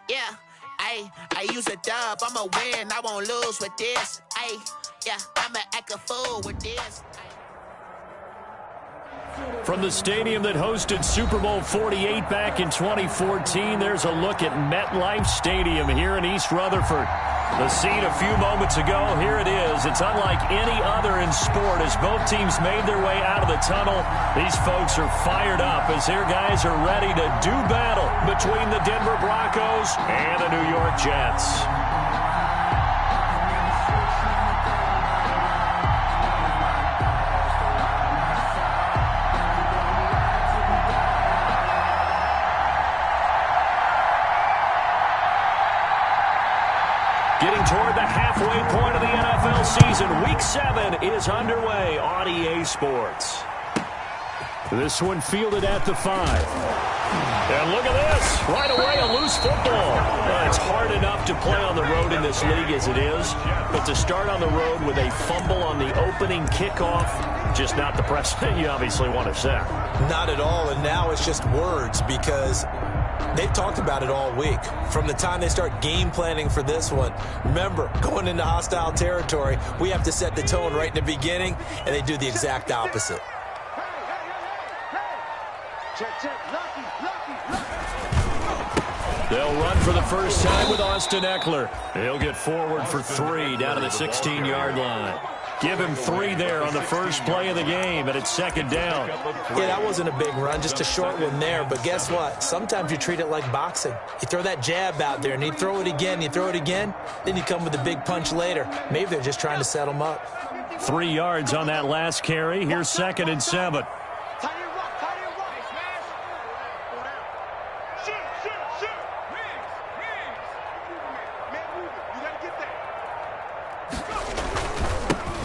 Yeah, I use a dub. I'ma win, I won't lose with this. Yeah, I'ma act a fool with this. From the stadium that hosted Super Bowl 48 back in 2014, there's a look at MetLife Stadium here in East Rutherford. The scene a few moments ago, here it is. It's unlike any other in sport as both teams made their way out of the tunnel. These folks are fired up as their guys are ready to do battle between the Denver Broncos and the New York Jets. Getting toward the halfway point of the NFL season, Week 7 is underway on EA Sports. This one fielded at the 5. And look at this. Right away, a loose football. It's hard enough to play on the road in this league as it is, but to start on the road with a fumble on the opening kickoff, just not the precedent you obviously want to set. Not at all, and now it's just words because they've talked about it all week. From the time they start game planning for this one, remember, going into hostile territory, we have to set the tone right in the beginning, and they do the exact opposite. They'll run for the first time with Austin Eckler. He'll get forward for 3 down to the 16-yard line. Give him 3 there on the first play of the game, and it's second down. Yeah, that wasn't a big run, just a short one there. But guess what? Sometimes you treat it like boxing. You throw that jab out there, and you throw it again, then you come with a big punch later. Maybe they're just trying to set them up. 3 yards on that last carry. Here's 2nd and 7.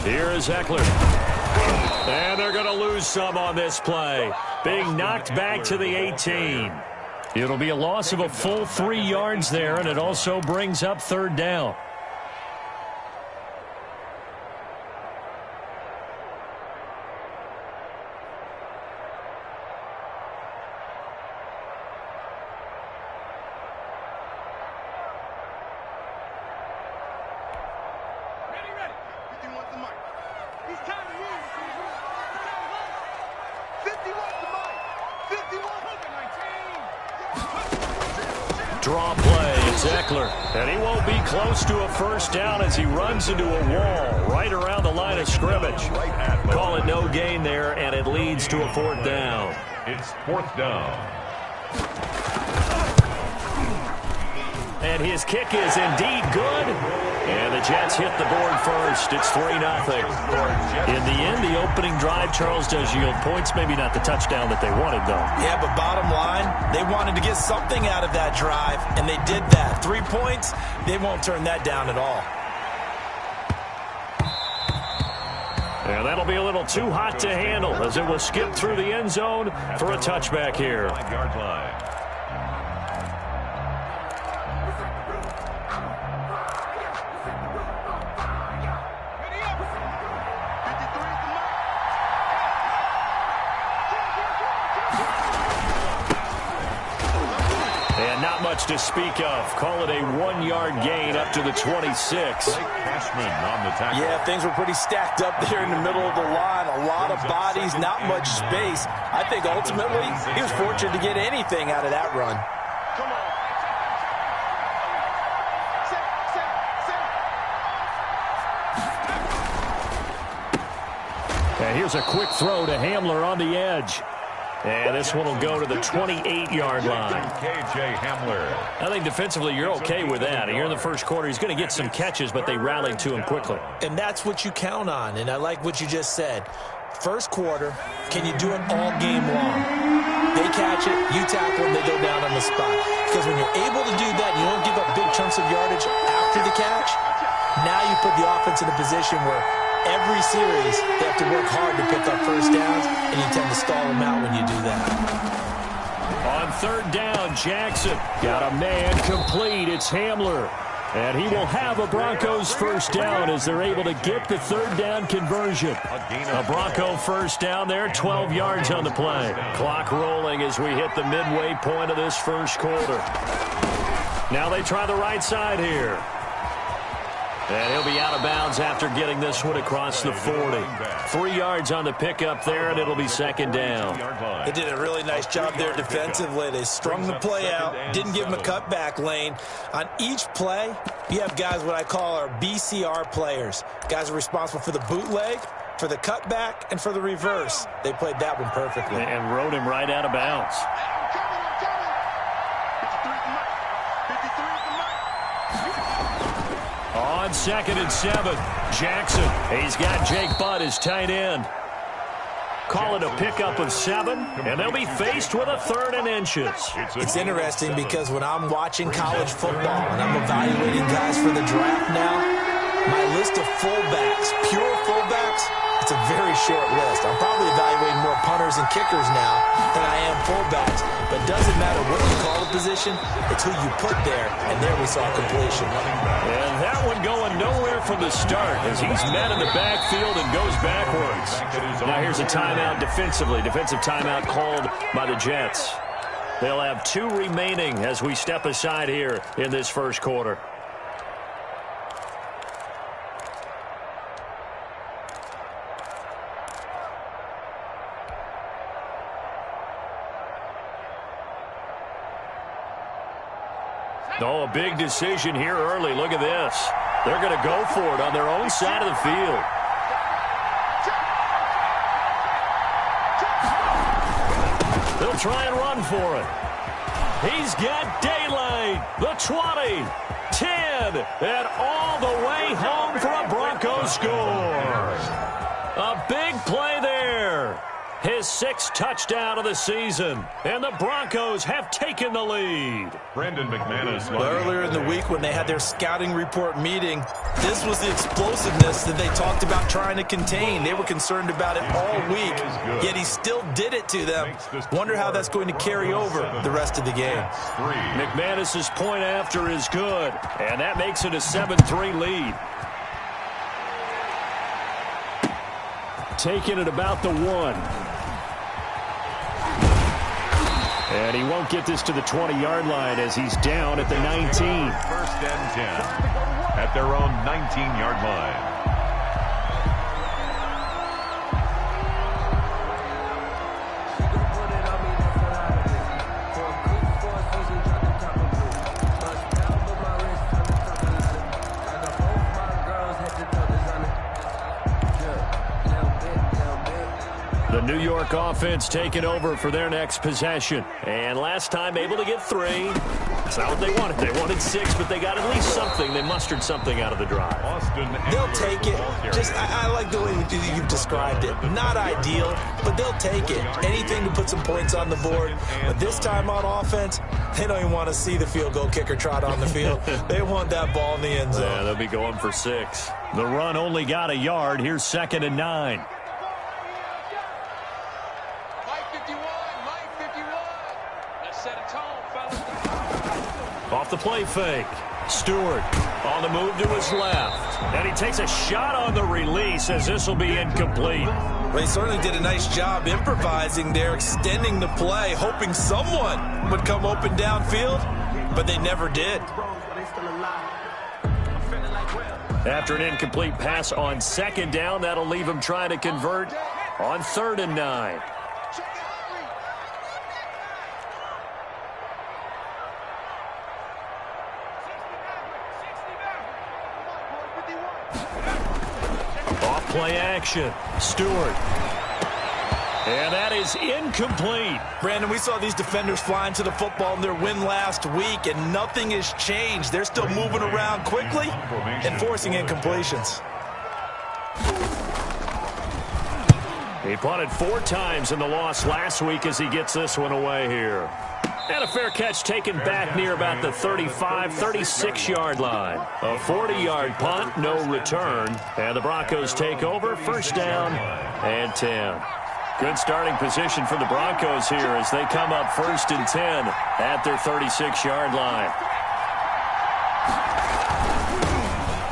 Here is Eckler. And they're going to lose some on this play. Being knocked back to the 18. It'll be a loss of a full 3 yards there, and it also brings up 3rd down. Draw play, it's Eckler, and he won't be close to a first down as he runs into a wall right around the line of scrimmage. Call it no gain there, and it leads to a 4th down. It's 4th down. And his kick is indeed good. And the Jets hit the board first. It's 3-0. In the end, the opening drive, Charles, does yield points. Maybe not the touchdown that they wanted, though. Yeah, but bottom line, they wanted to get something out of that drive, and they did that. 3 points, they won't turn that down at all. And that'll be a little too hot to handle as it will skip through the end zone for a touchback here. 5-yard line. To speak of. Call it a 1-yard gain up to the 26. Yeah, things were pretty stacked up there in the middle of the line. A lot of bodies, not much space. I think ultimately he was fortunate to get anything out of that run. And here's a quick throw to Hamler on the edge. And this one will go to the 28-yard line. KJ Hamler. I think defensively you're okay with that. Here in the first quarter, he's going to get some catches, but they rallied to him quickly. And that's what you count on, and I like what you just said. First quarter, can you do it all game long? They catch it, you tackle them, they go down on the spot. Because when you're able to do that, you don't give up big chunks of yardage after the catch, now you put the offense in a position where every series, they have to work hard to pick up first downs, and you tend to stall them out when you do that. On 3rd down, Jackson got a man complete. It's Hamler. And he will have a Broncos first down as they're able to get the 3rd down conversion. A Bronco first down there, 12 yards on the play. Clock rolling as we hit the midway point of this first quarter. Now they try the right side here. And he'll be out of bounds after getting this one across the 40. 3 yards on the pickup there, and it'll be second down. They did a really nice job there defensively. They strung the play out, didn't give him a cutback lane. On each play, you have guys what I call our BCR players. Guys are responsible for the bootleg, for the cutback, and for the reverse. They played that one perfectly. And rode him right out of bounds. On 2nd and 7, Jackson. He's got Jake Butt as tight end. Call it a pickup of 7, and they'll be faced with a 3rd and inches. It's interesting because when I'm watching college football and I'm evaluating guys for the draft now, my list of fullbacks, pure fullbacks, it's a very short list. I'm probably evaluating more punters and kickers now than I am fullbacks. But it doesn't matter what you call the position, it's who you put there, and there we saw completion. And that one going nowhere from the start as he's met in the backfield and goes backwards. Now here's a timeout defensively. Defensive timeout called by the Jets. They'll have 2 remaining as we step aside here in this first quarter. Oh, a big decision here early. Look at this. They're going to go for it on their own side of the field. They'll try and run for it. He's got daylight. The 20, 10, and all the way home for a Broncos score. A big play there. His 6th touchdown of the season, and the Broncos have taken the lead. Brandon McManus. Earlier in the week when they had their scouting report meeting, this was the explosiveness that they talked about trying to contain. They were concerned about it all week, yet he still did it to them. Wonder how that's going to carry over the rest of the game. McManus's point after is good, and that makes it a 7-3 lead. Taking it about the 1. And he won't get this to the 20-yard line as he's down at the 19. 1st and 10 at their own 19-yard line. The New York offense taking over for their next possession. And last time able to get 3. That's not what they wanted. They wanted 6, but they got at least something. They mustered something out of the drive. They'll take it. I like the way you've described it. Not ideal, but they'll take it. Anything to put some points on the board. But this time on offense, they don't even want to see the field goal kicker trot on the field. They want that ball in the end zone. Yeah, they'll be going for 6. The run only got a yard. Here's 2nd and 9. Off the play fake. Stewart on the move to his left. And he takes a shot on the release as this will be incomplete. Well, he certainly did a nice job improvising there, extending the play, hoping someone would come open downfield, but they never did. After an incomplete pass on 2nd down, that'll leave him trying to convert on 3rd and 9. Play action. Stewart. And that is incomplete. Brandon, we saw these defenders flying to the football in their win last week, and nothing has changed. They're still moving around quickly and forcing incompletions. He punted 4 times in the loss last week as he gets this one away here. And a fair catch taken back near about the 35, 36-yard line. A 40-yard punt, no return. And the Broncos take over, 1st down and 10. Good starting position for the Broncos here as they come up 1st and 10 at their 36-yard line.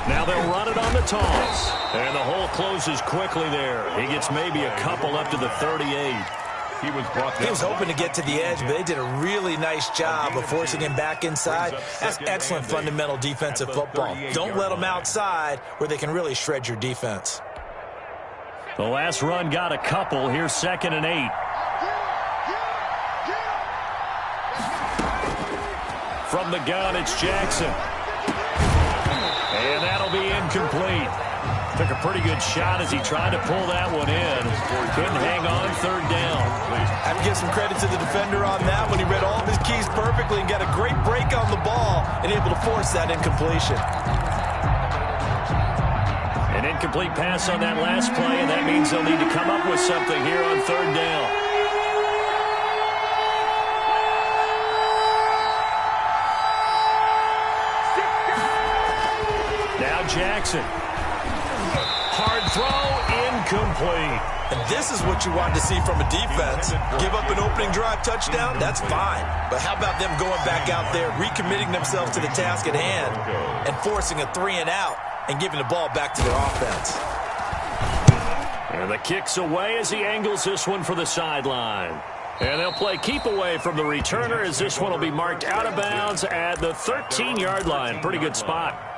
Now they'll run it on the toss. And the hole closes quickly there. He gets maybe a couple up to the 38. He was hoping to get to the edge, but they did a really nice job of forcing him back inside. That's excellent fundamental defensive football. Don't let them outside where they can really shred your defense. The last run got a couple. Here's 2nd and 8. From the gun, it's Jackson. And that'll be incomplete. Took a pretty good shot as he tried to pull that one in. Couldn't hang on, 3rd down. I have to give some credit to the defender on that one. He read all of his keys perfectly and got a great break on the ball and able to force that incompletion. An incomplete pass on that last play, and that means they'll need to come up with something here on 3rd down. Now Jackson. Hard throw, incomplete. And this is what you want to see from a defense. Give up an opening drive touchdown, that's fine. But how about them going back out there, recommitting themselves to the task at hand, and forcing a 3-and-out and giving the ball back to their offense. And the kick's away as he angles this one for the sideline. And they'll play keep away from the returner as this one will be marked out of bounds at the 13-yard line. Pretty good spot.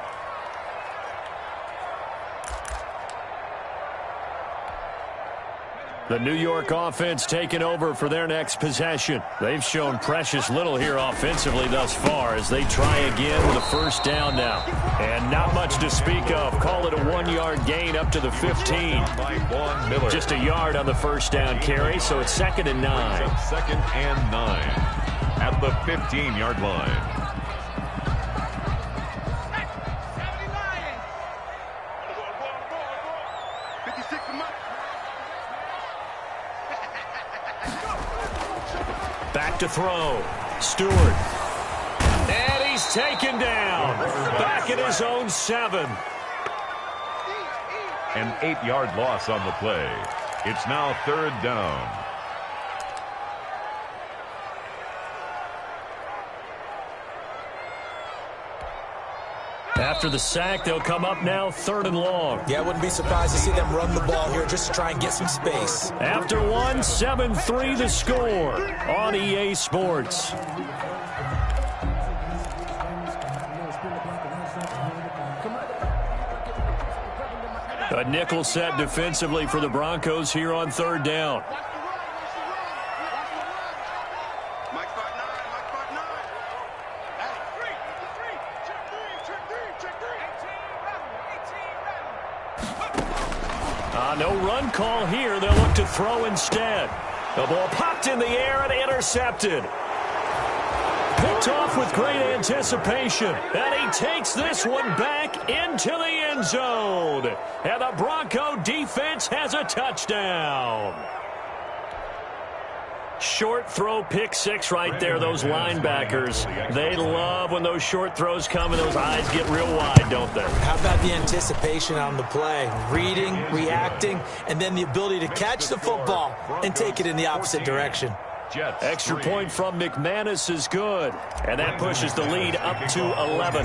The New York offense taking over for their next possession. They've shown precious little here offensively thus far as they try again with a 1st down now. And not much to speak of. Call it a 1-yard gain up to the 15. Just a yard on the 1st down carry, so it's 2nd and 9. 2nd and 9 at the 15-yard line. Back to throw. Stewart. And he's taken down. Back at his own 7. An 8-yard loss on the play. It's now 3rd down. After the sack, they'll come up now 3rd and long. Yeah, I wouldn't be surprised to see them run the ball here just to try and get some space. After 1, 7-3 the score on EA Sports. A nickel set defensively for the Broncos here on 3rd down. No run call here. They'll look to throw instead. The ball popped in the air and intercepted. Picked off with great anticipation. And he takes this one back into the end zone. And the Bronco defense has a touchdown. Short throw, pick 6 right there. Those linebackers, they love when those short throws come and those eyes get real wide, don't they? How about the anticipation on the play? Reading, reacting, and then the ability to catch the football and take it in the opposite direction. Extra point from McManus is good. And that pushes the lead up to 11.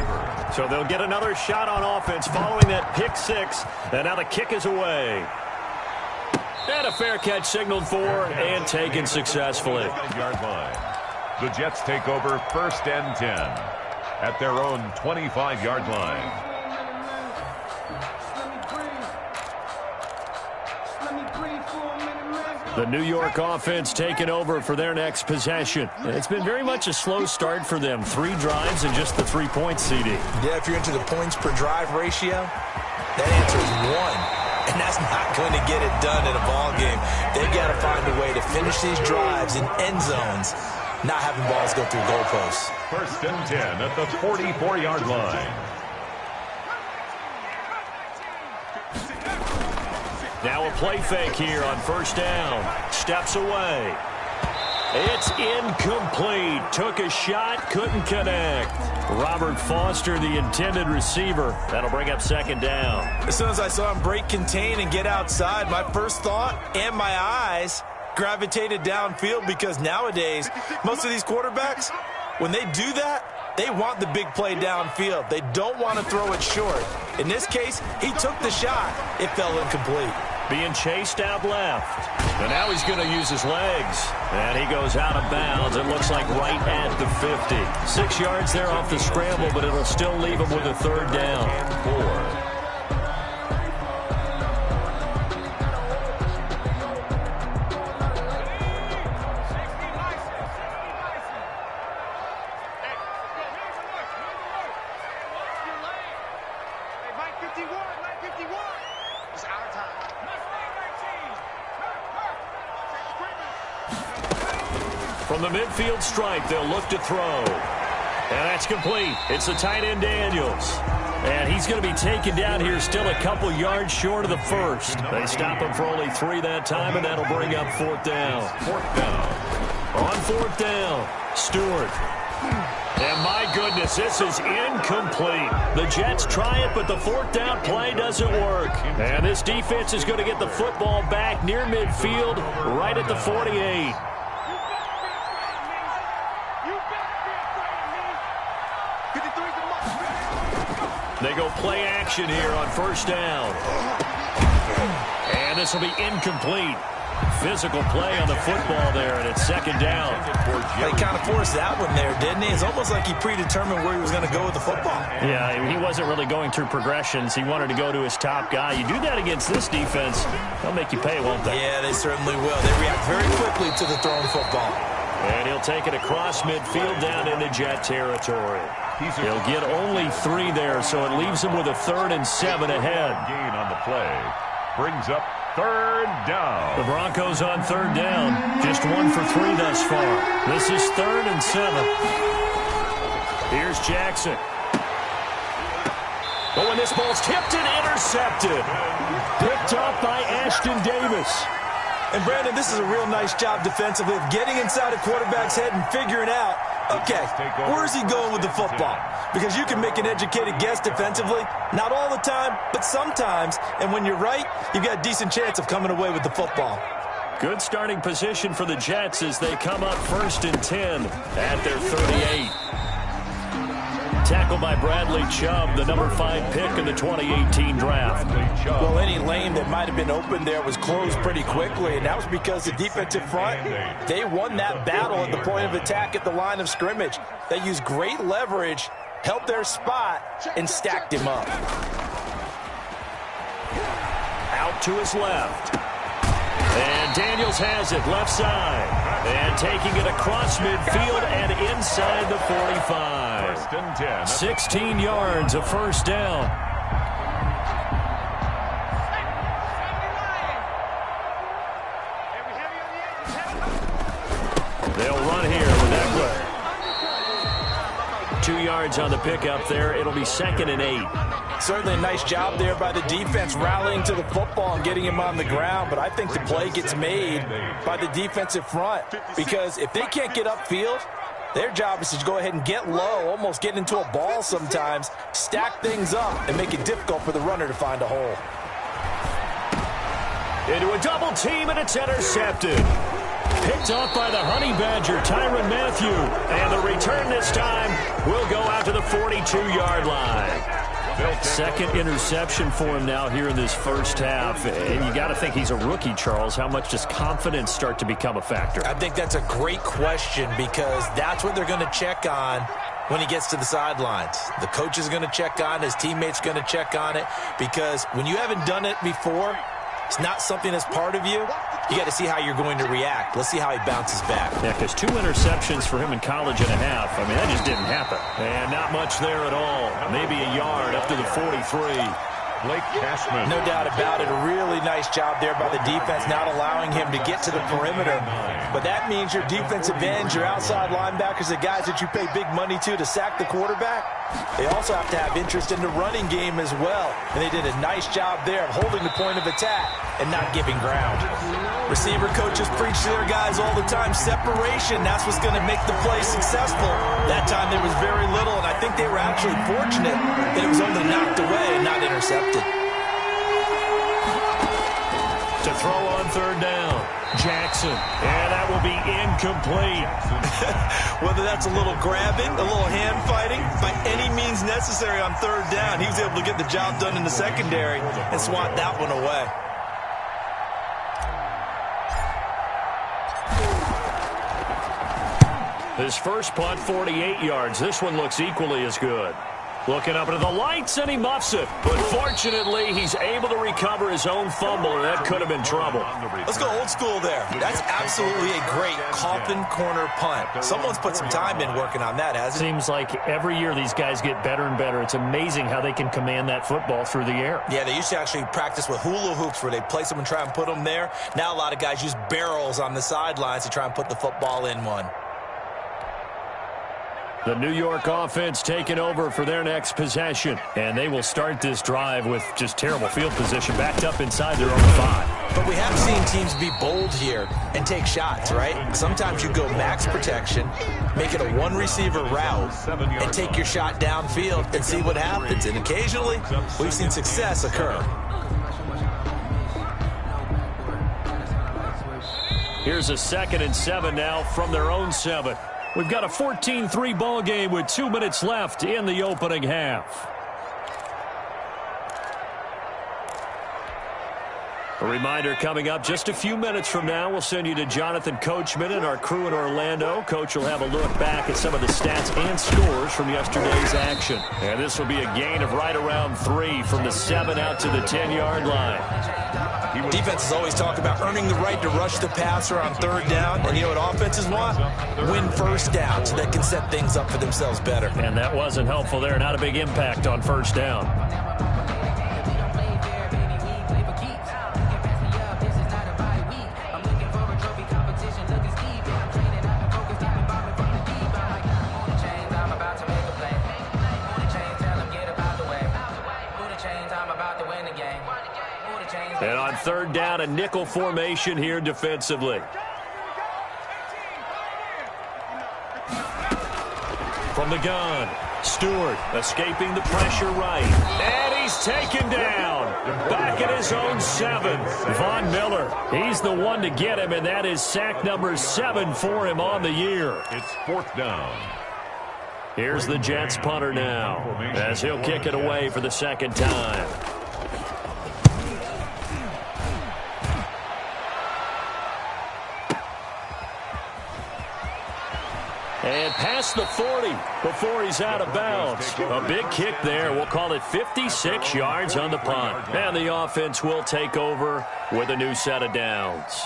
So they'll get another shot on offense following that pick 6. And now the kick is away. And a fair catch signaled for and taken successfully. The Jets take over 1st and 10 at their own 25-yard line. The New York offense taking over for their next possession. It's been very much a slow start for them. 3 drives and just the 3 points, CD. Yeah, if you're into the points per drive ratio, that answer is 1. And that's not going to get it done in a ball game. They've got to find a way to finish these drives in end zones, not having balls go through goalposts. 1st and 10 at the 44-yard line. Now a play fake here on 1st down. Steps away. It's incomplete. Took a shot, couldn't connect. Robert Foster, the intended receiver. That'll bring up 2nd down. As soon as I saw him break contain and get outside, my first thought and my eyes gravitated downfield, because nowadays, most of these quarterbacks, when they do that, they want the big play downfield. They don't want to throw it short. In this case, he took the shot. It fell incomplete. being chased out left. And now he's going to use his legs. And he goes out of bounds. It looks like right at the 50. 6 yards there off the scramble, but it'll still leave him with a third down. 4. From the midfield stripe, they'll look to throw. And that's complete. It's the tight end Daniels. And he's going to be taken down here still a couple yards short of the first. They stop him for only 3 that time, and that'll bring up 4th down. 4th down. On 4th down, Stewart. And my goodness, this is incomplete. The Jets try it, but the 4th down play doesn't work. And this defense is going to get the football back near midfield, right at the 48. They go play action here on 1st down. And this will be incomplete. Physical play on the football there, and it's 2nd down. He kind of forced that one there, didn't he? It's almost like he predetermined where he was going to go with the football. Yeah, he wasn't really going through progressions. He wanted to go to his top guy. You do that against this defense, they'll make you pay, won't they? Yeah, they certainly will. They react very quickly to the thrown football. And he'll take it across midfield down into Jet territory. He'll get only 3 there, so it leaves him with a 3rd and 7 ahead. Gain on the play. Brings up 3rd down. The Broncos on 3rd down. Just 1 for 3 thus far. This is 3rd and 7. Here's Jackson. Oh, and this ball's tipped and intercepted. Picked up by Ashton Davis. And, Brandon, this is a real nice job defensively of getting inside a quarterback's head and figuring out, okay, where's he going with the football? Because you can make an educated guess defensively. Not all the time, but sometimes. And when you're right, you've got a decent chance of coming away with the football. Good starting position for the Jets as they come up 1st and 10 at their 38. Tackled by Bradley Chubb, the number 5 pick in the 2018 draft. Well, any lane that might have been open there was closed pretty quickly, and that was because the defensive front, they won that battle at the point of attack at the line of scrimmage. They used great leverage, held their spot, and stacked him up. Out to his left. And Daniels has it, left side. And taking it across midfield and inside the 45. 16 yards, a 1st down. They'll run here with Eckler. 2 yards on the pickup there. It'll be 2nd and 8. Certainly a nice job there by the defense rallying to the football and getting him on the ground, but I think the play gets made by the defensive front because if they can't get upfield, their job is to go ahead and get low, almost get into a ball sometimes, stack things up, and make it difficult for the runner to find a hole. Into a double team, and it's intercepted. Picked off by the Honey Badger, Tyrann Mathieu. And the return this time will go out to the 42-yard line. 2nd interception for him now here in this 1st half. And you got to think he's a rookie, Charles. How much does confidence start to become a factor? I think that's a great question because that's what they're going to check on when he gets to the sidelines. The coach is going to check on it. His teammates going to check on it because when you haven't done it before, it's not something that's part of you. You got to see how you're going to react. Let's see how he bounces back. Yeah, because 2 interceptions for him in college and a half. I mean, that just didn't happen. And not much there at all. Maybe a yard up to the 43. Blake Cashman. No doubt about it. A really nice job there by the defense, not allowing him to get to the perimeter. But that means your defensive ends, your outside linebackers, the guys that you pay big money to sack the quarterback, they also have to have interest in the running game as well. And they did a nice job there of holding the point of attack and not giving ground. Receiver coaches preach to their guys all the time. Separation, that's what's going to make the play successful. That time there was very little, and I think they were actually fortunate that it was only knocked away and not intercepted. To throw on 3rd down, Jackson. And that will be incomplete. Whether that's a little grabbing, a little hand fighting, by any means necessary on 3rd down, he was able to get the job done in the secondary and swat that one away. His first punt, 48 yards. This one looks equally as good. Looking up into the lights, and he muffs it. But fortunately, he's able to recover his own fumble, and that could have been trouble. Let's go old school there. That's absolutely a great coffin corner punt. Someone's put some time in working on that, hasn't it? Seems like every year these guys get better and better. It's amazing how they can command that football through the air. Yeah, they used to actually practice with hula hoops where they place them and try and put them there. Now a lot of guys use barrels on the sidelines to try and put the football in one. The New York offense taking over for their next possession. And they will start this drive with just terrible field position, backed up inside their own 5. But we have seen teams be bold here and take shots, right? Sometimes you go max protection, make it a one-receiver route, and take your shot downfield and see what happens. And occasionally, we've seen success occur. Here's a 2nd and 7 now from their own 7. We've got a 14-3 ball game with 2 minutes left in the opening half. A reminder coming up just a few minutes from now. We'll send you to Jonathan Coachman and our crew in Orlando. Coach will have a look back at some of the stats and scores from yesterday's action. And this will be a gain of right around 3 from the 7 out to the 10-yard line. Defenses always talk about earning the right to rush the passer on 3rd down. And you know what offenses want? Win 1st down so they can set things up for themselves better. And that wasn't helpful there. Not a big impact on 1st down. And on 3rd down, a nickel formation here defensively. From the gun, Stewart escaping the pressure right. And he's taken down. Back at his own 7. Von Miller, he's the one to get him, and that is sack number 7 for him on the year. It's 4th down. Here's the Jets punter now, as he'll kick it away for the 2nd time. And past the 40 before he's out of bounds. A big kick there. We'll call it 56 yards on the punt. And the offense will take over with a new set of downs.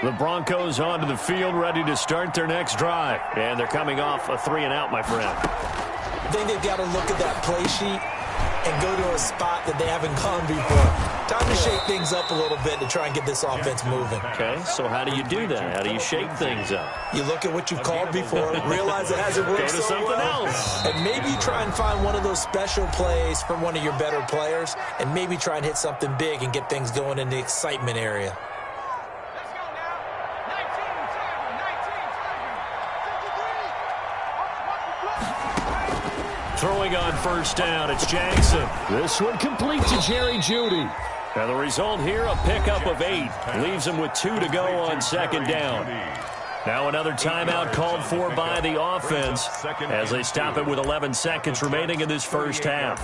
The Broncos onto the field, ready to start their next drive. And they're coming off a 3-and-out, my friend. I think they've got to look at that play sheet and go to a spot that they haven't gone before. Time to shake things up a little bit to try and get this offense moving. Okay, so how do you do that? How do you shake things up? You look at what you've called before, realize it hasn't worked Go to so something well, else. and maybe try and find one of those special plays from one of your better players, and maybe try and hit something big and get things going in the excitement area. Throwing on 1st down, it's Jackson. This one complete to Jerry Jeudy. And the result here, a pickup of 8. Leaves him with 2 to go on 2nd down. Now another timeout called for by the offense as they stop it with 11 seconds remaining in this 1st half.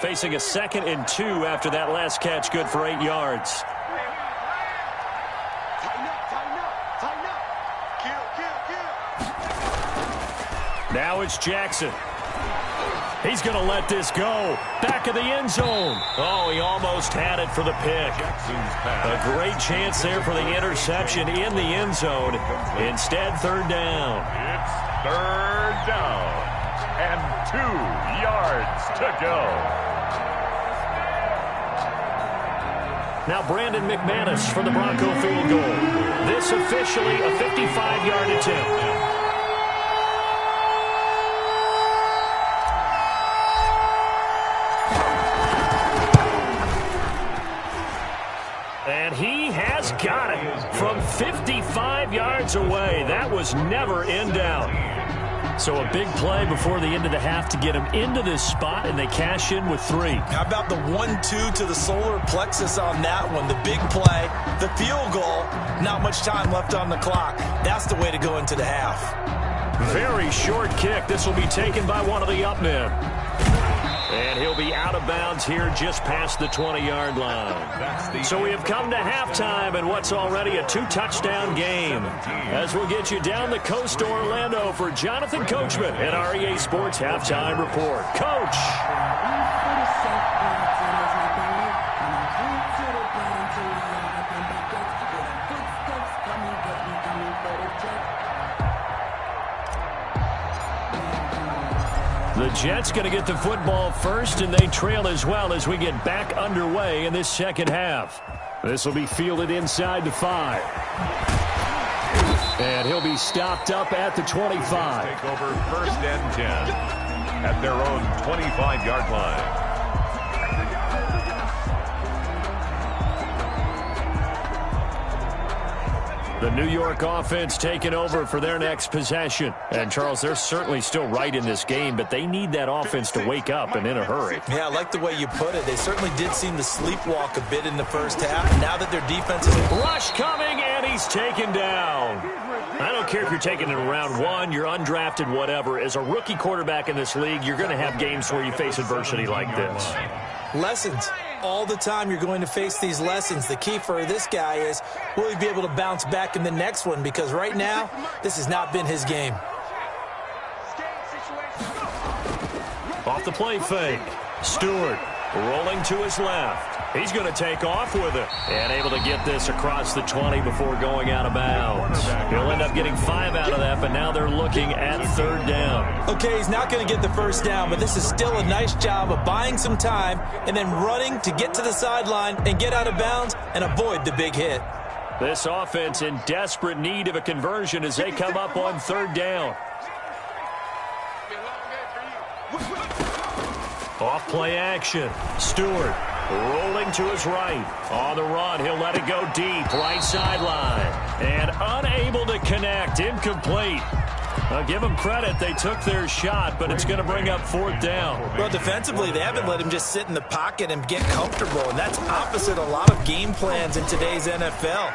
Facing a 2nd and 2 after that last catch, good for 8 yards. Now it's Jackson. He's going to let this go. Back of the end zone. Oh, he almost had it for the pick. A great chance there for the interception in the end zone. Instead, 3rd down. It's 3rd down and 2 yards to go. Now Brandon McManus for the Bronco field goal. This officially a 55-yard attempt. And he has got it from 55 yards away. That was never in doubt. So a big play before the end of the half to get him into this spot, and they cash in with 3. How about the 1-2 to the solar plexus on that one? The big play, the field goal, not much time left on the clock. That's the way to go into the half. Very short kick. This will be taken by one of the up men. And he'll be out of bounds here just past the 20-yard line. So we have come to halftime in what's already a 2-touchdown game. As we'll get you down the coast to Orlando for Jonathan Coachman at our EA Sports Halftime Report. Coach! The Jets going to get the football first, and they trail as well as we get back underway in this second half. This will be fielded inside the 5. And he'll be stopped up at the 25. Take over first and 10 at their own 25-yard line. The New York offense taking over for their next possession. And, Charles, they're certainly still right in this game, but they need that offense to wake up and in a hurry. Yeah, I like the way you put it. They certainly did seem to sleepwalk a bit in the first half. Now that their defense is... Rush coming, and he's taken down. I don't care if you're taking it in round 1, you're undrafted, whatever. As a rookie quarterback in this league, you're going to have games where you face adversity like this. Lessons. All the time you're going to face these lessons. The key for this guy is, will he be able to bounce back in the next one? Because right now, this has not been his game. Off the play fake. Stewart rolling to his left. He's going to take off with it. And able to get this across the 20 before going out of bounds. He'll end up getting 5 out of that, but now they're looking at third down. Okay, he's not going to get the first down, but this is still a nice job of buying some time and then running to get to the sideline and get out of bounds and avoid the big hit. This offense in desperate need of a conversion as they come up on third down. Off play action. Stewart rolling to his right. On the run, he'll let it go deep. Right sideline. And unable to connect. Incomplete. I'll give them credit. They took their shot, but it's going to bring up fourth down. Well, defensively, they haven't let him just sit in the pocket and get comfortable, and that's opposite a lot of game plans in today's NFL.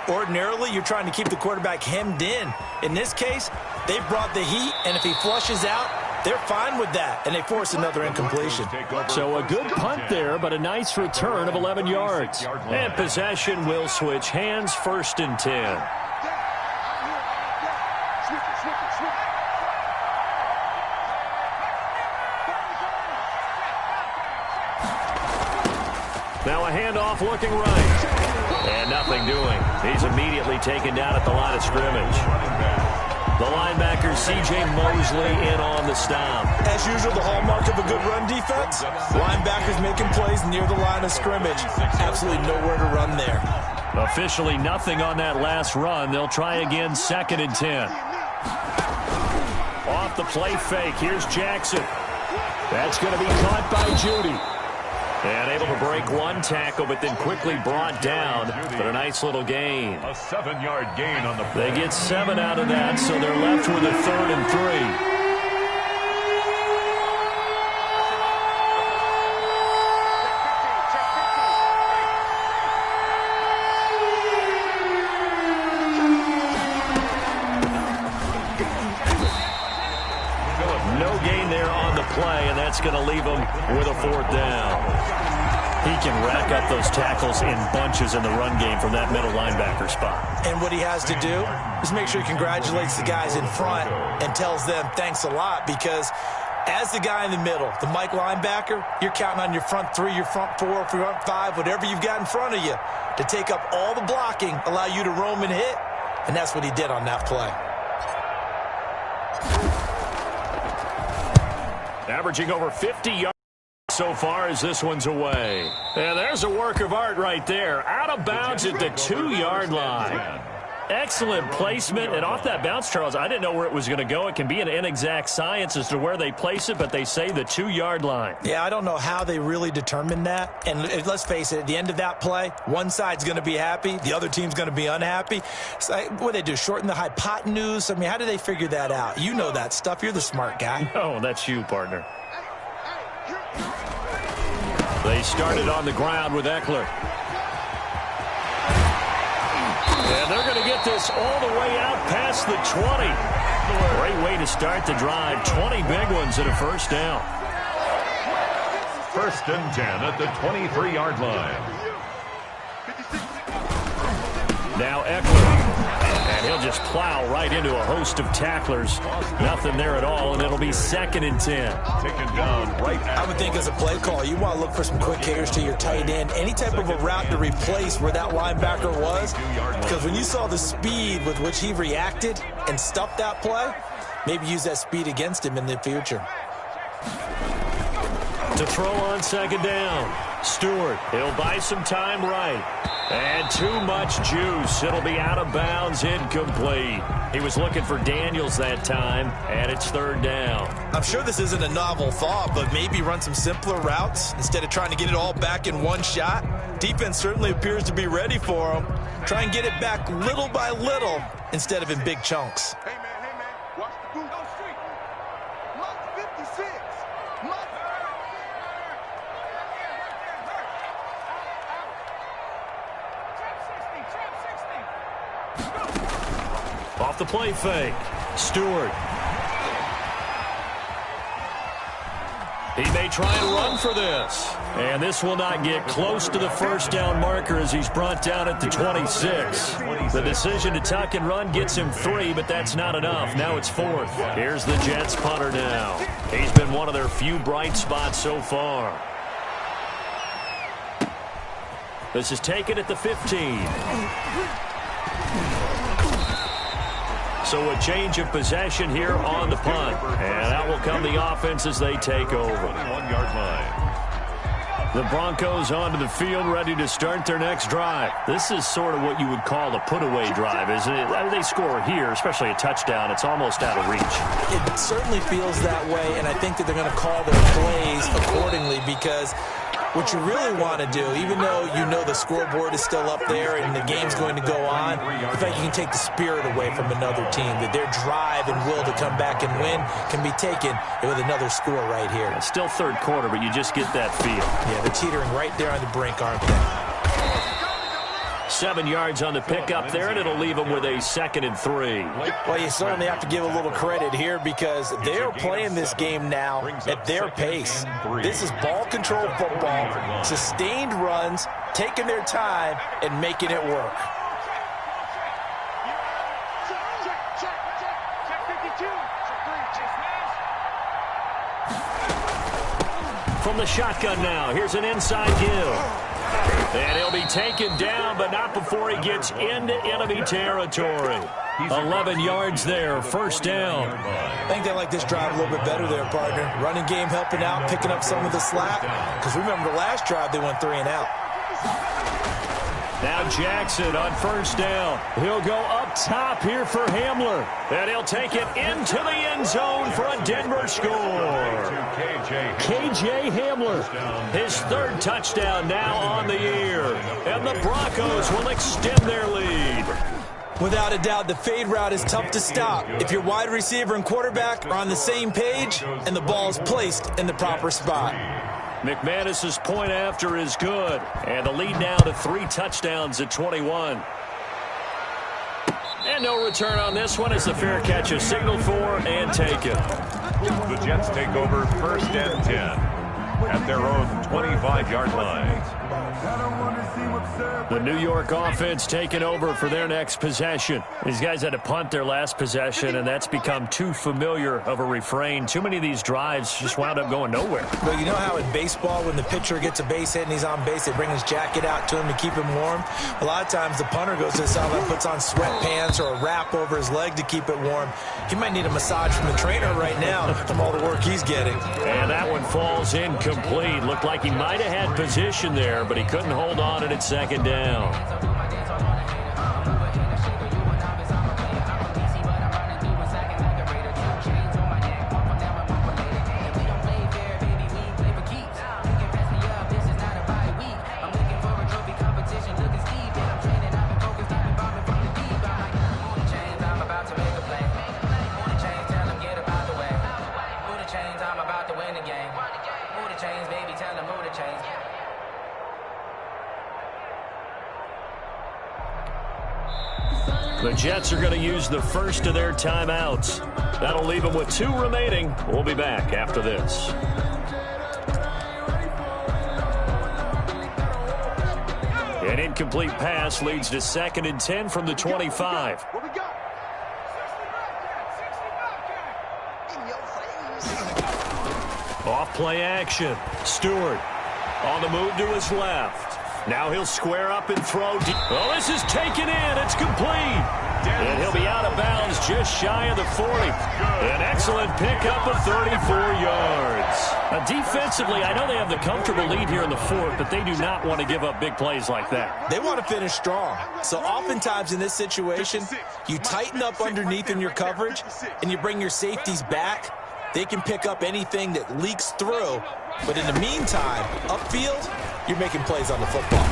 Ordinarily, you're trying to keep the quarterback hemmed in. In this case, they brought the heat, and if he flushes out, they're fine with that, and they force another incompletion. So a good punt there, but a nice return of 11 yards. And possession will switch hands, first and 10. Now a handoff looking right. And nothing doing. He's immediately taken down at the line of scrimmage. The linebacker, C.J. Mosley, in on the stop. As usual, the hallmark of a good run defense, linebackers making plays near the line of scrimmage. Absolutely nowhere to run there. Officially nothing on that last run. They'll try again, second and 10. Off the play fake, here's Jackson. That's going to be caught by Judy. And able to break one tackle, but then quickly brought down. But a nice little gain. A 7-yard gain on the play. They get 7 out of that, so they're left with a 3rd and 3. Play, and that's going to leave him with a 4th down. He can rack up those tackles in bunches in the run game from that middle linebacker spot. And what he has to do is make sure he congratulates the guys in front and tells them thanks a lot, because as the guy in the middle, the Mike linebacker, you're counting on your front 3, your front 4, front 5, whatever you've got in front of you to take up all the blocking, allow you to roam and hit, and that's what he did on that play. Averaging over 50 yards so far as this one's away. And there's a work of art right there. Out of bounds at the 2-yard line. Excellent placement. And off that bounce, Charles, I didn't know where it was going to go. It can be an inexact science as to where they place it, but they say the 2-yard line. Yeah, I don't know how they really determined that. And let's face it, at the end of that play, one side's going to be happy, the other team's going to be unhappy. It's like, what do they do, shorten the hypotenuse? I mean, how do they figure that out? You know that stuff. You're the smart guy. Oh, that's you, partner. They started on the ground with Eckler. And they're going to get this all the way out past the 20. Great way to start the drive. 20 big ones and a first down. 1st and 10 at the 23-yard line. Now Eckler. And he'll just plow right into a host of tacklers. Nothing there at all, and it'll be 2nd and 10. Taken down right at I would think as a play call, you want to look for some quick hitters to your tight end. Any type of a route to replace where that linebacker was. Because when you saw the speed with which he reacted and stuffed that play, maybe use that speed against him in the future. To throw on 2nd down. Stewart, he'll buy some time right. And too much juice. It'll be out of bounds, incomplete. He was looking for Daniels that time, and it's 3rd down. I'm sure this isn't a novel thought, but maybe run some simpler routes instead of trying to get it all back in one shot. Defense certainly appears to be ready for him. Try and get it back little by little instead of in big chunks. Hey, man, watch the boot. Go street. Mike 56. Mike. Off the play fake. Stewart. He may try and run for this. And this will not get close to the first down marker as he's brought down at the 26. The decision to tuck and run gets him 3, but that's not enough. Now it's 4th. Here's the Jets punter now. He's been one of their few bright spots so far. This is taken at the 15. So a change of possession here on the punt. And out will come the offense as they take over. 21-yard line. The Broncos onto the field, ready to start their next drive. This is sort of what you would call a put-away drive, isn't it? I mean, they score here, especially a touchdown. It's almost out of reach. It certainly feels that way, and I think that they're going to call their plays accordingly because what you really want to do, even though you know the scoreboard is still up there and the game's going to go on, the fact you can take the spirit away from another team, that their drive and will to come back and win can be taken with another score right here. It's still 3rd quarter, but you just get that feel. Yeah, they're teetering right there on the brink, aren't they? 7 yards on the pickup there, and it'll leave them with a 2nd and 3. Well, you certainly have to give a little credit here because they're playing this game now at their pace. This is ball control football, sustained runs, taking their time, and making it work. From the shotgun now, here's an inside give. And he'll be taken down, but not before he gets into enemy territory. 11 yards there, 1st down. I think they like this drive a little bit better there, partner. Running game helping out, picking up some of the slack. Because remember the last drive, they went 3 and out. Now Jackson on 1st down. He'll go up top here for Hamler. And he'll take it into the end zone for a Denver score. KJ Hamler, his 3rd touchdown now on the year. And the Broncos will extend their lead. Without a doubt, the fade route is tough to stop. If your wide receiver and quarterback are on the same page and the ball is placed in the proper spot. McManus's point after is good. And the lead now to 3 touchdowns at 21. And no return on this one as the fair catch is signaled for and taken. The Jets take over 1st and 10 at their own 25-yard line. The New York offense taking over for their next possession. These guys had to punt their last possession, and that's become too familiar of a refrain. Too many of these drives just wound up going nowhere. Well, you know how in baseball, when the pitcher gets a base hit and he's on base, they bring his jacket out to him to keep him warm? A lot of times the punter goes to the sideline, puts on sweatpants or a wrap over his leg to keep it warm. He might need a massage from the trainer right now from all the work he's getting. And that one falls incomplete. Looked like he might have had position there, but he couldn't hold on it at 2nd down. The Jets are going to use the first of their timeouts. That'll leave them with 2 remaining. We'll be back after this. An incomplete pass leads to 2nd and 10 from the 25. What we got? Off play action. Stewart on the move to his left. Now he'll square up and throw deep. Oh, this is taken in. It's complete. And he'll be out of bounds just shy of the 40. An excellent pickup of 34 yards. Defensively, I know they have the comfortable lead here in the 4th, but they do not want to give up big plays like that. They want to finish strong. So oftentimes in this situation, you tighten up underneath in your coverage, and you bring your safeties back. They can pick up anything that leaks through. But in the meantime, upfield, you're making plays on the football.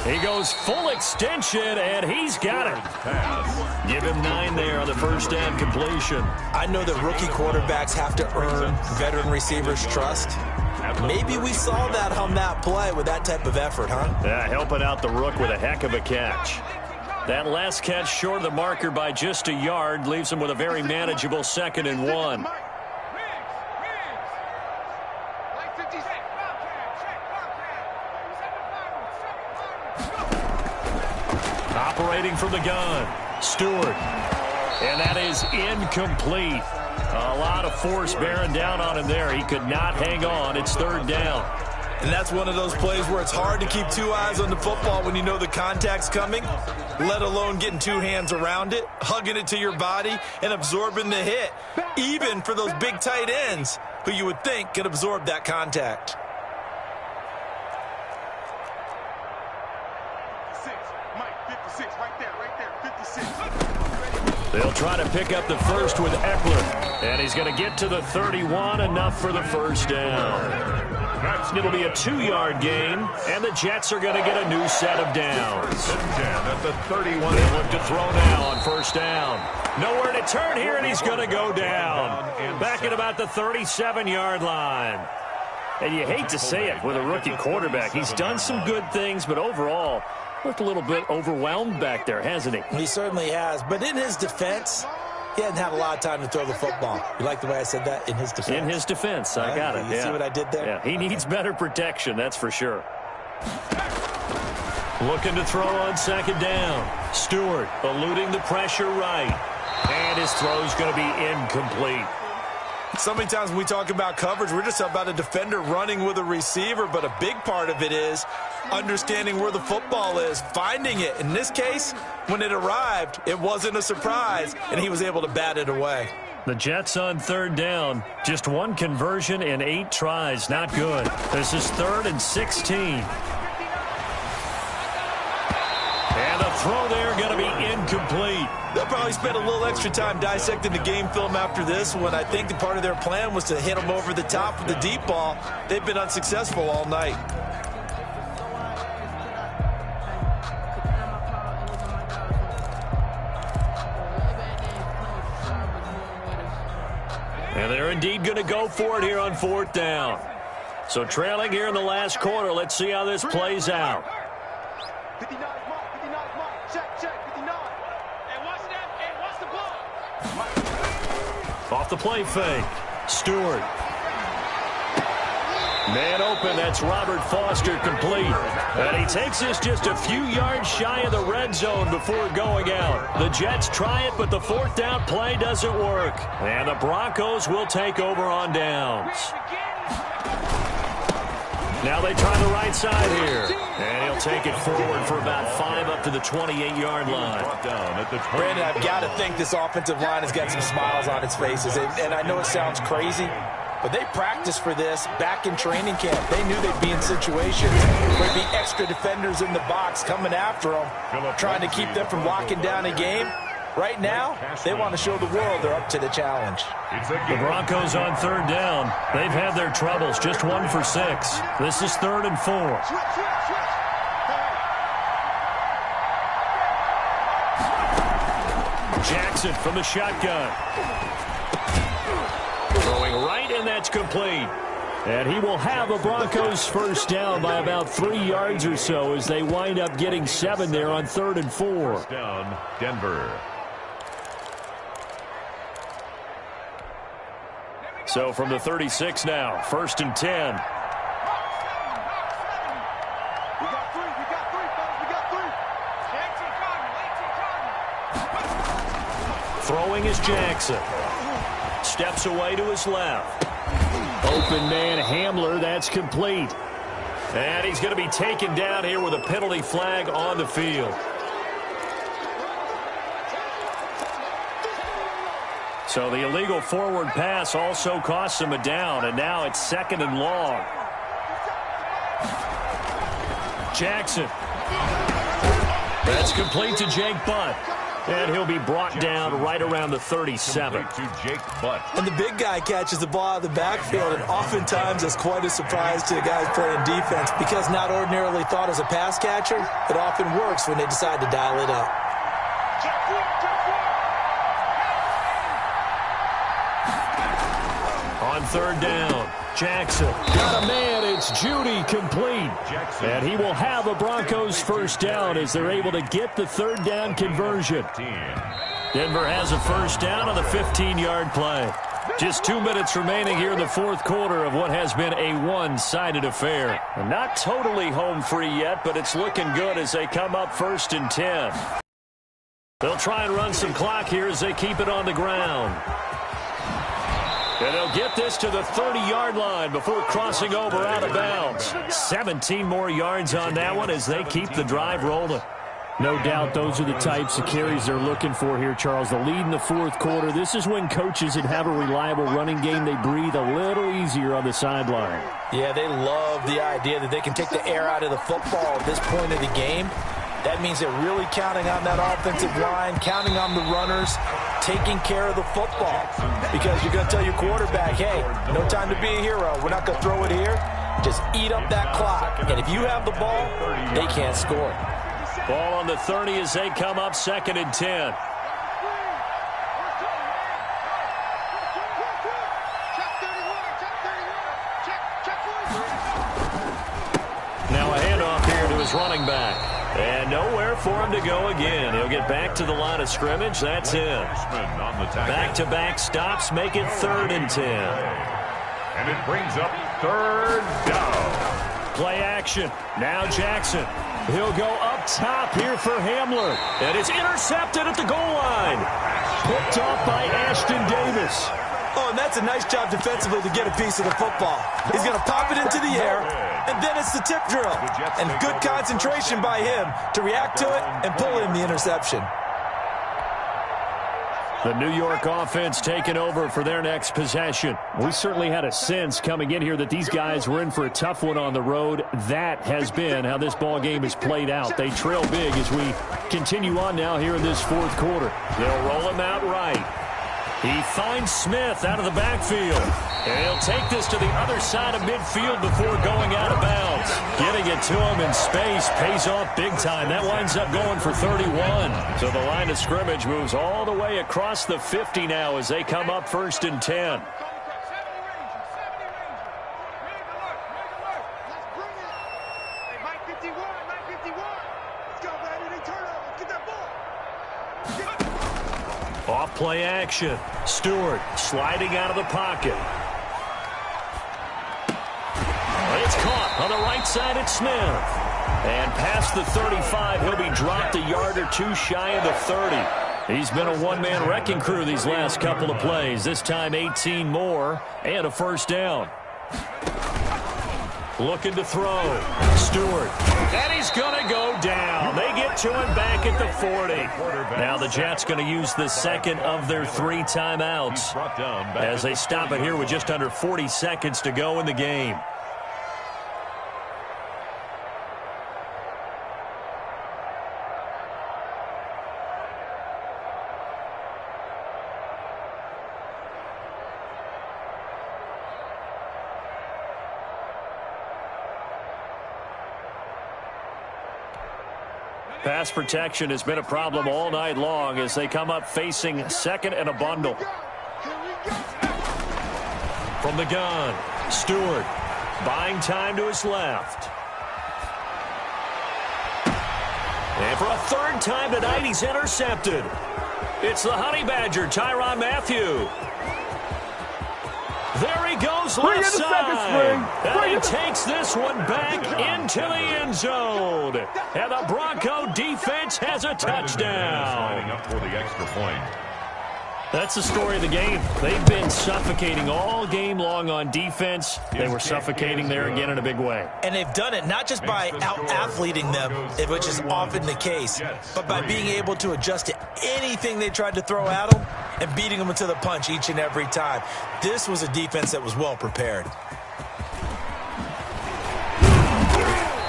He goes full extension, and he's got it. Give him 9 there on the first down completion. I know that rookie quarterbacks have to earn veteran receivers' trust. Maybe we saw that on that play with that type of effort, huh? Yeah, helping out the rook with a heck of a catch. That last catch short of the marker by just a yard leaves him with a very manageable 2nd and 1. Operating from the gun, Stewart. And that is incomplete. A lot of force bearing down on him there. He could not hang on. It's 3rd down. And that's one of those plays where it's hard to keep 2 eyes on the football when you know the contact's coming, let alone getting 2 hands around it, hugging it to your body, and absorbing the hit, even for those big tight ends who you would think could absorb that contact. They'll try to pick up the first with Eckler. And he's going to get to the 31, enough for the first down. It'll be a 2-yard gain, and the Jets are going to get a new set of downs. At the 31. They look to throw now on first down. Nowhere to turn here, and he's going to go down. Back at about the 37-yard line. And you hate to say it with a rookie quarterback. He's done some good things, but overall, looked a little bit overwhelmed back there, hasn't he? He certainly has. But in his defense, he hasn't had a lot of time to throw the football. You like the way I said that? In his defense. In his defense. I got it. You see what I did there? Yeah, he needs better protection, that's for sure. Looking to throw on 2nd down. Stewart eluding the pressure right. And his throw's going to be incomplete. So many times when we talk about coverage, we're just about a defender running with a receiver, but a big part of it is understanding where the football is, finding it. In this case, when it arrived, it wasn't a surprise, and he was able to bat it away. The Jets on 3rd down. Just 1 conversion in 8 tries. Not good. This is 3rd and 16. And the throw there going to be incomplete. They'll probably spend a little extra time dissecting the game film after this one. I think the part of their plan was to hit them over the top with the deep ball. They've been unsuccessful all night. And they're indeed going to go for it here on 4th down. So trailing here in the last quarter. Let's see how this plays out. 59 mark, 59 mark. Check, 59. And watch that, and watch the ball. Off the play fake. Stewart. Man open, that's Robert Foster, complete. And he takes this just a few yards shy of the red zone before going out. The Jets try it, but the 4th down play doesn't work. And the Broncos will take over on downs. Now they try the right side here. And he'll take it forward for about 5 up to the 28-yard line. Brandon, I've got to think this offensive line has got some smiles on its faces. And I know it sounds crazy, but they practiced for this back in training camp. They knew they'd be in situations where there'd be extra defenders in the box coming after them, trying to keep them from locking down a game. Right now, they want to show the world they're up to the challenge. The Broncos on 3rd down. They've had their troubles, just 1 for 6. This is 3rd and 4. Jackson from the shotgun. Throwing right, and that's complete. And he will have a Broncos first down by about 3 yards or so as they wind up getting 7 there on 3rd and 4. First down, Denver. So from the 36 now, 1st and 10. Throwing is Jackson. Steps away to his left. Open man Hamler, that's complete. And he's going to be taken down here with a penalty flag on the field. So the illegal forward pass also costs him a down, and now it's 2nd and long. Jackson. That's complete to Jake Butt. And he'll be brought down right around the 37. To Jake Butt. And the big guy catches the ball out of the backfield, and oftentimes it's quite a surprise to the guys playing defense because not ordinarily thought as a pass catcher, it often works when they decide to dial it up. On 3rd down, Jackson got a man. It's Judy complete. Jackson. And he will have a Broncos first down as they're able to get the 3rd down conversion. Denver has a first down on the 15-yard play. Just 2 minutes remaining here in the 4th quarter of what has been a one-sided affair. Not totally home free yet, but it's looking good as they come up 1st and 10. They'll try and run some clock here as they keep it on the ground. And they'll get this to the 30-yard line before crossing over out of bounds. 17 more yards on that one as they keep the drive rolling. No doubt those are the types of carries they're looking for here, Charles. The lead in the 4th quarter. This is when coaches that have a reliable running game, they breathe a little easier on the sideline. Yeah, they love the idea that they can take the air out of the football at this point of the game. That means they're really counting on that offensive line, counting on the runners, taking care of the football. Because you're going to tell your quarterback, hey, no time to be a hero. We're not going to throw it here. Just eat up that clock. And if you have the ball, they can't score. Ball on the 30 as they come up 2nd and 10. Now a handoff here to his running back. And nowhere for him to go again. He'll get back to the line of scrimmage. That's it. Back-to-back stops make it 3rd and 10. And it brings up 3rd down. Play action. Now Jackson. He'll go up top here for Hamler. And it's intercepted at the goal line. Picked off by Ashton Davis. Oh, and that's a nice job defensively to get a piece of the football. He's going to pop it into the air, and then it's the tip drill. And good concentration by him to react to it and pull in the interception. The New York offense taking over for their next possession. We certainly had a sense coming in here that these guys were in for a tough one on the road. That has been how this ball game has played out. They trail big as we continue on now here in this 4th quarter. They'll roll him out right. He finds Smith out of the backfield. And he'll take this to the other side of midfield before going out of bounds. Getting it to him in space pays off big time. That winds up going for 31. So the line of scrimmage moves all the way across the 50 now as they come up 1st and 10. Off play action. Stewart sliding out of the pocket. It's caught on the right side at Smith. And past the 35, he'll be dropped a yard or two shy of the 30. He's been a one-man wrecking crew these last couple of plays. This time 18 more and a first down. Looking to throw. Stewart. And he's going to go down. They get to him back at the 40. Now the Jets going to use the second of their 3 timeouts as they stop it here with just under 40 seconds to go in the game. Pass protection has been a problem all night long as they come up facing 2nd and a bundle. From the gun, Stewart Buying time to his left. And for a third time tonight, he's intercepted. It's the Honey Badger, Tyrann Mathieu. There he goes left side. And he takes this one back into the end zone. And the Bronco defense has a touchdown. Lining up for the extra point. That's the story of the game. They've been suffocating all game long on defense. They were suffocating there again in a big way. And they've done it not just by out-athleting them, which is often the case, but by being able to adjust to anything they tried to throw at them and beating them into the punch each and every time. This was a defense that was well prepared.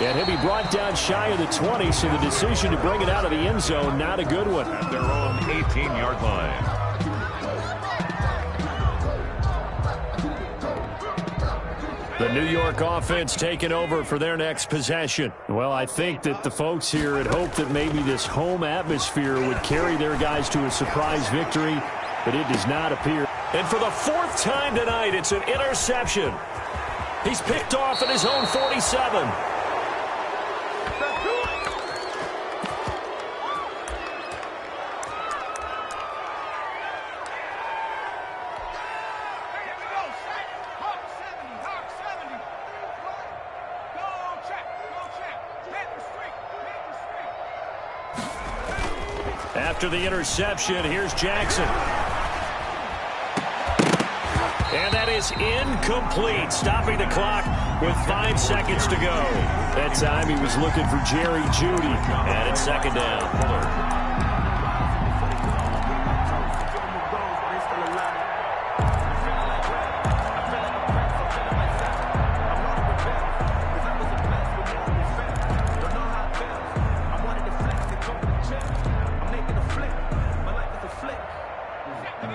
And he'll be brought down shy of the 20, so the decision to bring it out of the end zone, not a good one. At their own 18-yard line. The New York offense taking over for their next possession. Well, I think that the folks here had hoped that maybe this home atmosphere would carry their guys to a surprise victory, but it does not appear. And for the fourth time tonight, it's an interception. He's picked off at his own 47. After the interception, here's Jackson. And that is incomplete, stopping the clock with 5 seconds to go. That time he was looking for Jerry Jeudy, and it's second down.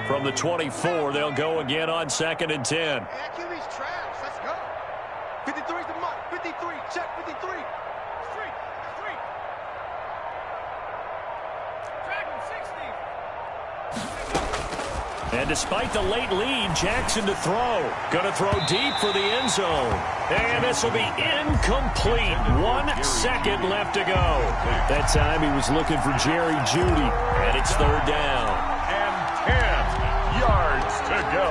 From the 24, they'll go again on 2nd and 10. Hey, that QB's trash. Let's go. 53's the mark. 53. Check 53. Street. Dragon 60. And despite the late lead, Jackson to throw. Going to throw deep for the end zone. And this will be incomplete. 1 second left to go. That time he was looking for Jerry Jeudy. And it's third down. And 10 yards to go.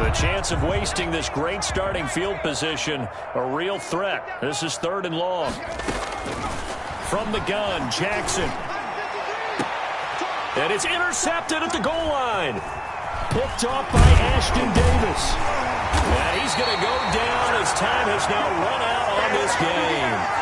The chance of wasting this great starting field position, a real threat. This is 3rd and long. From the gun, Jackson. And it's intercepted at the goal line. Picked off by Ashton Davis. And he's going to go down as time has now run out on this game.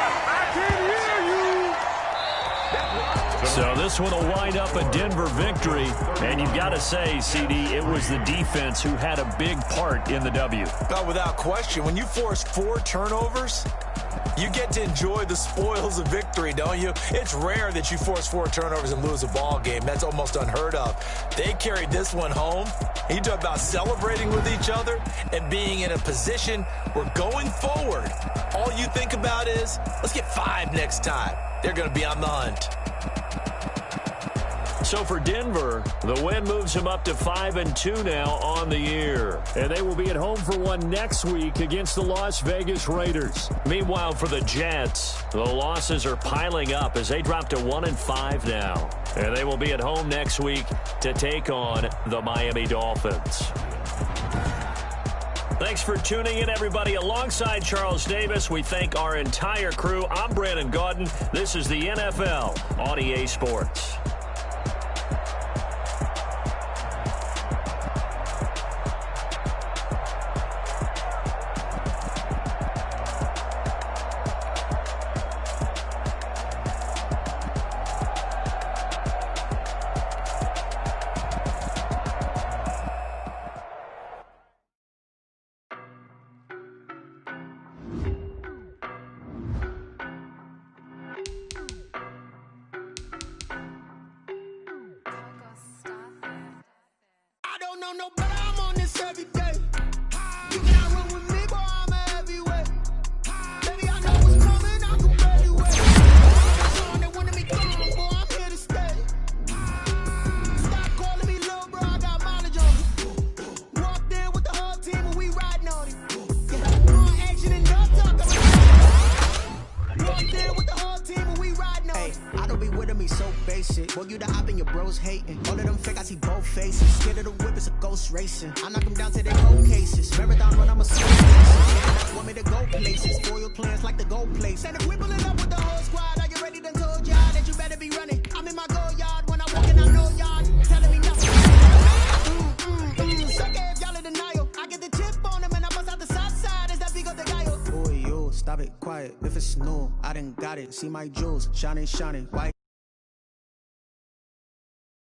So this one will wind up a Denver victory. And you've got to say, CD, it was the defense who had a big part in the W. But without question, when you force 4 turnovers, you get to enjoy the spoils of victory, don't you? It's rare that you force 4 turnovers and lose a ball game. That's almost unheard of. They carried this one home. You talk about celebrating with each other and being in a position where going forward, all you think about is, let's get 5 next time. They're going to be on the hunt. So for Denver, the win moves them up to 5-2 now on the year. And they will be at home for one next week against the Las Vegas Raiders. Meanwhile, for the Jets, the losses are piling up as they drop to 1-5 now. And they will be at home next week to take on the Miami Dolphins. Thanks for tuning in, everybody. Alongside Charles Davis, we thank our entire crew. I'm Brandon Gaudin. This is the NFL on EA Sports. Stop calling me with him, he's so basic. Boy, you the op and your bros hating. All of them fake, I see both faces. Scared of the whip, it's a ghost racing. I knock them down to their cold cases. Marathon run, I'm a slow pace. Want me to go places. Spoil plans like the gold place. And if we pulling up with the whole squad, are you ready to told y'all that you better be running? I'm in my go yard when I walk in, I know y'all telling me nothing. Suck if y'all in denial. I get the chip on them and I bust out the south side. Is that big of the guy? Boy, yo, stop it, quiet. If it's new, I done got it. See my jewels, shining, shining. White